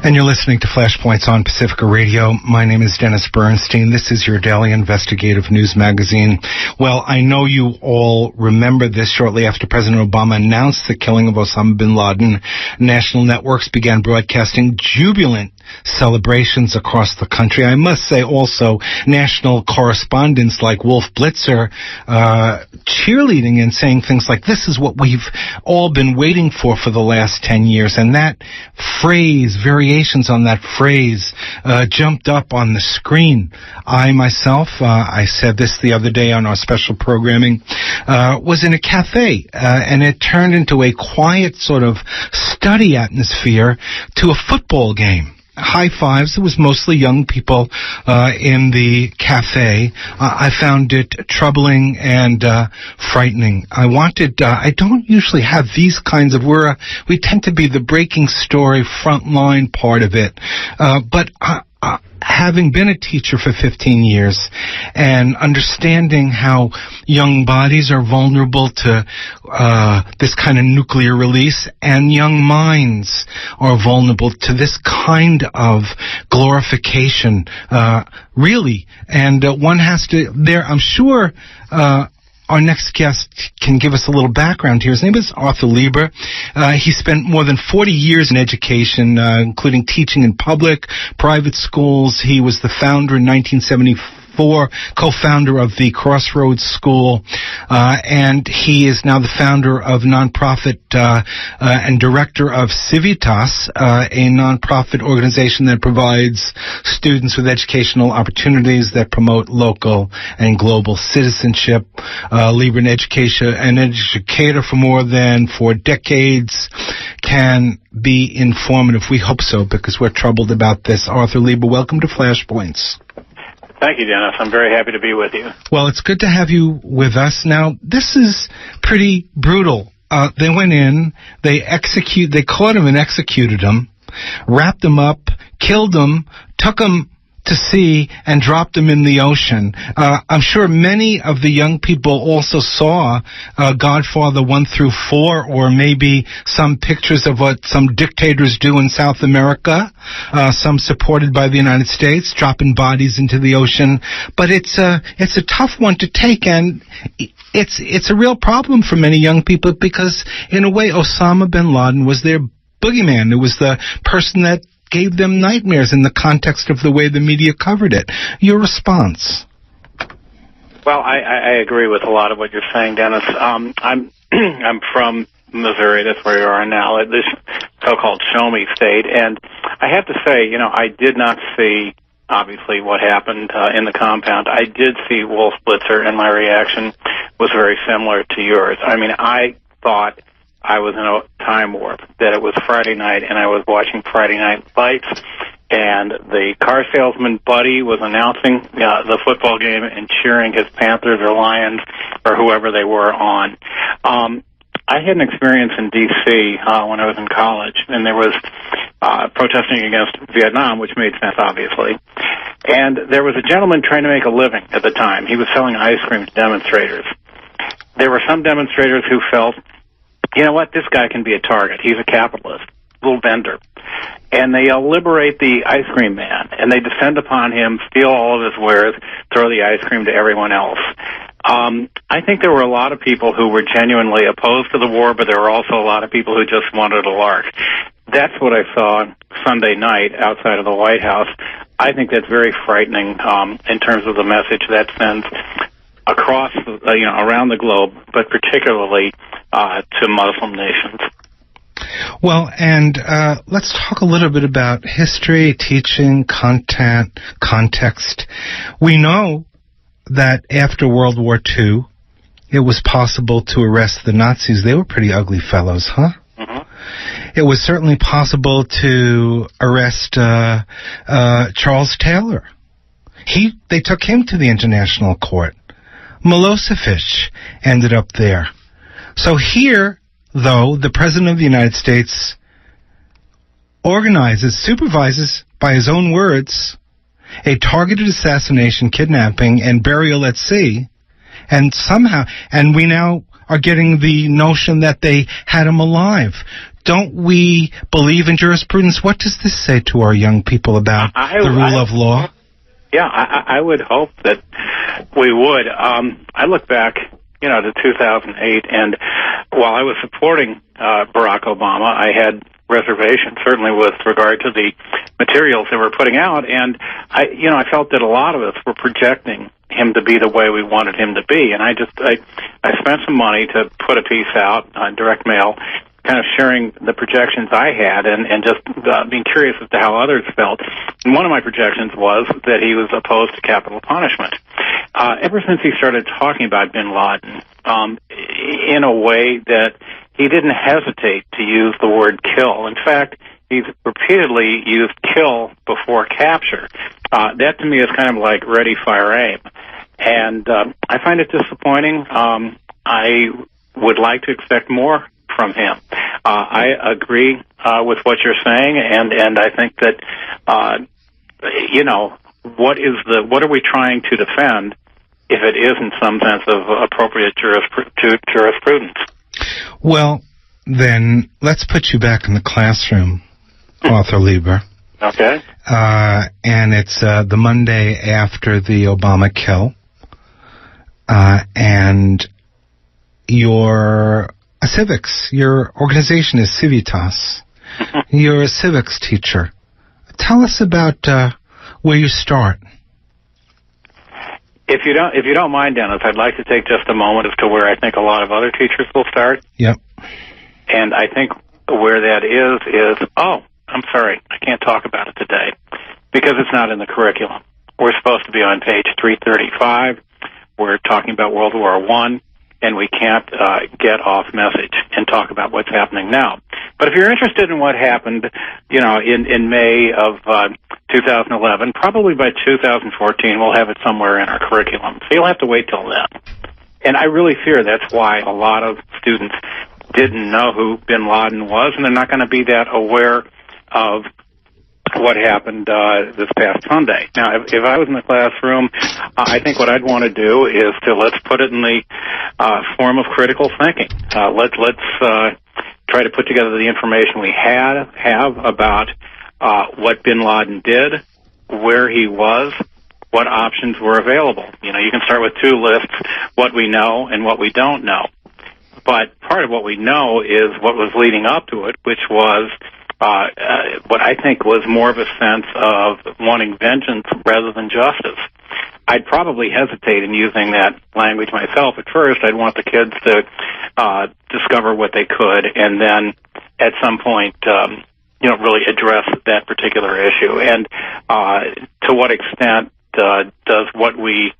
And you're listening to Flashpoints on Pacifica Radio. My name is Dennis Bernstein. This is your daily investigative news magazine. Well, I know you all remember this. Shortly after President Obama announced the killing of Osama bin Laden, national networks began broadcasting jubilant celebrations across the country. I must say also national correspondents like Wolf Blitzer cheerleading and saying things like, this is what we've all been waiting for the last 10 years. And that phrase, variations on that phrase, jumped up on the screen. I myself, I said this the other day on our special programming, was in a cafe, and it turned into a quiet sort of study atmosphere to a football game. High fives. It was mostly young people in the cafe. I found it troubling and frightening. I don't usually have these kinds of, we tend to be the breaking story frontline part of it. But having been a teacher for 15 years and understanding how young bodies are vulnerable to this kind of nuclear release, and young minds are vulnerable to this kind of glorification, really. And one has to, I'm sure our next guest can give us a little background here. His name is Arthur Lieber. He spent more than 40 years in education, including teaching in public, private schools. He was the founder in 1974, co-founder of the Crossroads School, and he is now the founder of nonprofit and director of Civitas, a nonprofit organization that provides students with educational opportunities that promote local and global citizenship. Lieber, an educator for more than 4 decades, can be informative. We hope so, because we're troubled about this. Arthur Lieber, welcome to Flashpoints. Thank you, Dennis. I'm very happy to be with you. Well, it's good to have you with us. Now, this is pretty brutal. They went in, they caught him and executed him, wrapped him up, killed him, took him to sea, and dropped him in the ocean. I'm sure many of the young people also saw Godfather 1 through 4, or maybe some pictures of what some dictators do in South America, some supported by the United States, dropping bodies into the ocean. But it's a tough one to take, and it's a real problem for many young people, because in a way Osama bin Laden was their boogeyman. It was the person that gave them nightmares in the context of the way the media covered it. Your response? Well, I agree with a lot of what you're saying, Dennis. I'm from Missouri. That's where you are now, this so-called show-me state. And I have to say, I did not see, obviously, what happened in the compound. I did see Wolf Blitzer, and my reaction was very similar to yours. I mean, I thought I was in a time warp, that it was Friday night, and I was watching Friday Night Lights, and the car salesman Buddy was announcing the football game and cheering his Panthers or Lions or whoever they were on. I had an experience in D.C. When I was in college, and there was protesting against Vietnam, which made sense, obviously. And there was a gentleman trying to make a living at the time. He was selling ice cream to demonstrators. There were some demonstrators who felt, you know what, this guy can be a target. He's a capitalist, little vendor. And they liberate the ice cream man, and they descend upon him, steal all of his wares, throw the ice cream to everyone else. I think there were a lot of people who were genuinely opposed to the war, but there were also a lot of people who just wanted a lark. That's what I saw Sunday night outside of the White House. I think that's very frightening in terms of the message that sends across, around the globe, but particularly to Muslim nations. Well, and let's talk a little bit about history, teaching, content, context. We know that after World War II, it was possible to arrest the Nazis. They were pretty ugly fellows, huh? Mm-hmm. It was certainly possible to arrest Charles Taylor. They took him to the International Court. Milosevic ended up there. So here, though, the President of the United States supervises, by his own words, a targeted assassination, kidnapping, and burial at sea, and we now are getting the notion that they had him alive. Don't we believe in jurisprudence? What does this say to our young people about the rule of law? Yeah, I would hope that we would. I look back, to 2008, and while I was supporting Barack Obama, I had reservations, certainly with regard to the materials they were putting out, and I felt that a lot of us were projecting him to be the way we wanted him to be, and I spent some money to put a piece out on direct mail, kind of sharing the projections I had and just being curious as to how others felt. And one of my projections was that he was opposed to capital punishment. Ever since he started talking about bin Laden, in a way that he didn't hesitate to use the word kill. In fact, he's repeatedly used kill before capture. That to me is kind of like ready, fire, aim. And I find it disappointing. I would like to expect more from him. I agree with what you're saying, and I think that what are we trying to defend if it is in some sense of appropriate jurisprudence? Well, then let's put you back in the classroom, Arthur Lieber. Okay. And it's the Monday after the Obama kill, and your civics, your organization is Civitas. You're a civics teacher. Tell us about where you start. If you don't mind, Dennis, I'd like to take just a moment as to where I think a lot of other teachers will start. Yep. And I think where that is, I'm sorry, I can't talk about it today because it's not in the curriculum. We're supposed to be on page 335. We're talking about World War I, and we can't get off message and talk about what's happening now. But if you're interested in what happened, in May of 2011, probably by 2014, we'll have it somewhere in our curriculum. So you'll have to wait till then. And I really fear that's why a lot of students didn't know who bin Laden was, and they're not going to be that aware of what happened this past Sunday. Now, if I was in the classroom, I think what I'd want to do is let's put it in the form of critical thinking. Let's try to put together the information we have about what bin Laden did, where he was, what options were available. You can start with two lists, what we know and what we don't know. But part of what we know is what was leading up to it, which was what I think was more of a sense of wanting vengeance rather than justice. I'd probably hesitate in using that language myself. At first, I'd want the kids to discover what they could, and then at some point, really address that particular issue. And to what extent does what we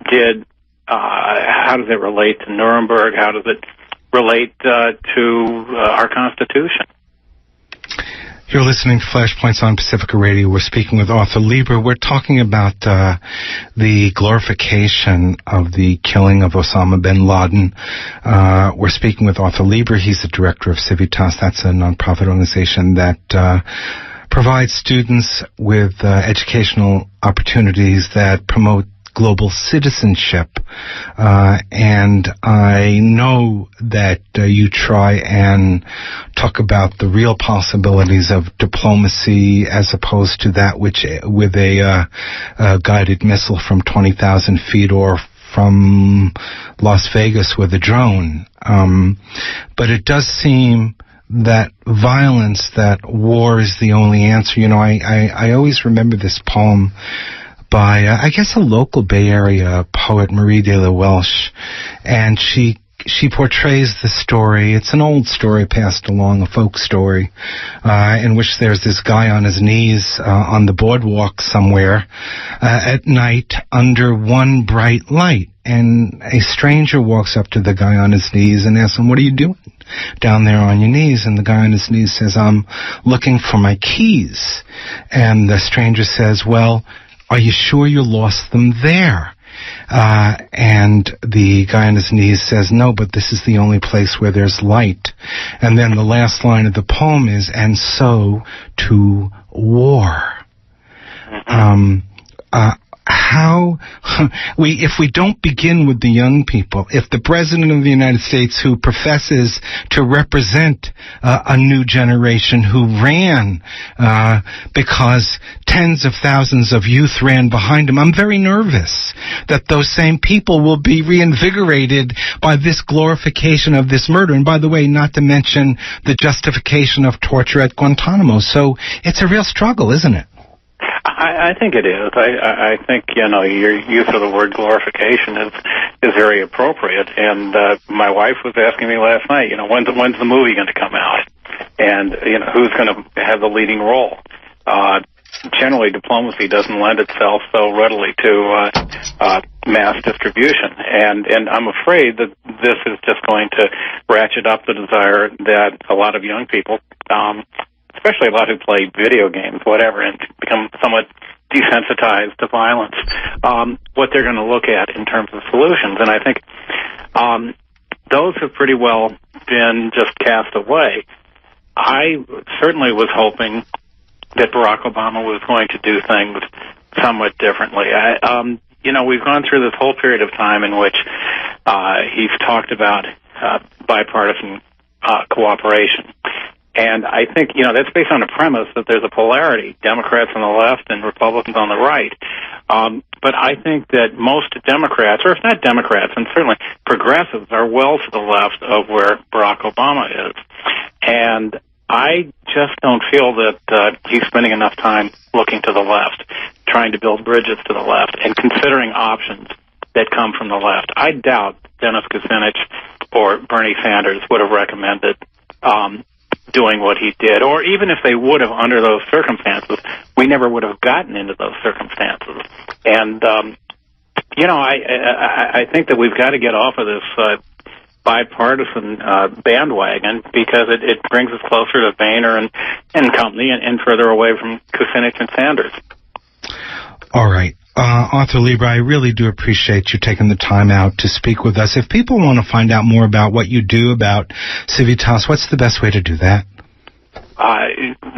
did, how does it relate to Nuremberg? How does it relate to our Constitution? You're listening to Flashpoints on Pacifica Radio. We're speaking with Arthur Lieber. We're talking about the glorification of the killing of Osama bin Laden. We're speaking with Arthur Lieber. He's the director of Civitas. That's a nonprofit organization that provides students with educational opportunities that promote global citizenship. And I know that you try and talk about the real possibilities of diplomacy as opposed to that which with a guided missile from 20,000 feet or from Las Vegas with a drone. But it does seem that violence, that war is the only answer. I always remember this poem by, I guess, a local Bay Area poet, Marie de la Welsh, and she portrays the story. It's an old story passed along, a folk story, in which there's this guy on his knees on the boardwalk somewhere at night under one bright light, and a stranger walks up to the guy on his knees and asks him, "What are you doing down there on your knees?" And the guy on his knees says, "I'm looking for my keys." And the stranger says, "Well, are you sure you lost them there?" And the guy on his knees says, "No, but this is the only place where there's light." And then the last line of the poem is, "And so to war." if we don't begin with the young people, if the President of the United States, who professes to represent a new generation, who ran because tens of thousands of youth ran behind him, I'm very nervous that those same people will be reinvigorated by this glorification of this murder. And by the way, not to mention the justification of torture at Guantanamo. So it's a real struggle, isn't it? I think it is. I think, your use of the word glorification is very appropriate. And my wife was asking me last night, when's the movie going to come out? And, who's going to have the leading role? Generally, diplomacy doesn't lend itself so readily to mass distribution. And I'm afraid that this is just going to ratchet up the desire that a lot of young people, especially a lot who play video games, whatever, and become somewhat desensitized to violence, what they're going to look at in terms of solutions. And I think those have pretty well been just cast away. I certainly was hoping that Barack Obama was going to do things somewhat differently. We've gone through this whole period of time in which he's talked about bipartisan cooperation. And I think, that's based on a premise that there's a polarity, Democrats on the left and Republicans on the right. But I think that most Democrats, or if not Democrats, and certainly progressives, are well to the left of where Barack Obama is. And I just don't feel that he's spending enough time looking to the left, trying to build bridges to the left, and considering options that come from the left. I doubt Dennis Kucinich or Bernie Sanders would have recommended doing what he did, or even if they would have under those circumstances, we never would have gotten into those circumstances. And, I think that we've got to get off of this bipartisan bandwagon, because it brings us closer to Boehner and company and further away from Kucinich and Sanders. All right. Arthur Lieber, I really do appreciate you taking the time out to speak with us. If people want to find out more about what you do about Civitas, what's the best way to do that?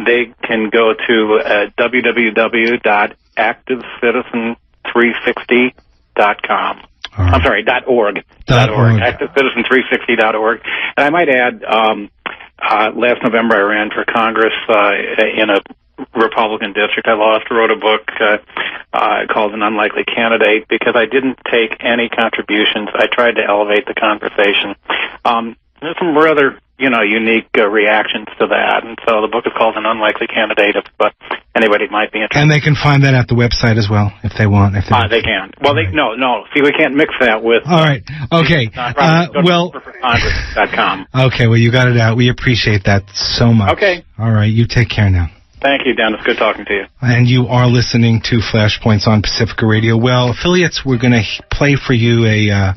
They can go to www.activecitizen360.com. Right. I'm sorry, .org. ActiveCitizen360.org. And I might add, last November I ran for Congress in a Republican district. I lost, wrote a book called An Unlikely Candidate, because I didn't take any contributions. I tried to elevate the conversation. There's some rather, unique reactions to that. And so the book is called An Unlikely Candidate, if anybody might be interested. And they can find that at the website as well, if they want. They can. Well, right. No. See, we can't mix that with... All right. Okay. .com. Okay, well, you got it out. We appreciate that so much. Okay. All right, you take care now. Thank you, Dennis. Good talking to you. And you are listening to Flashpoints on Pacifica Radio. Well, affiliates, we're going to play for you a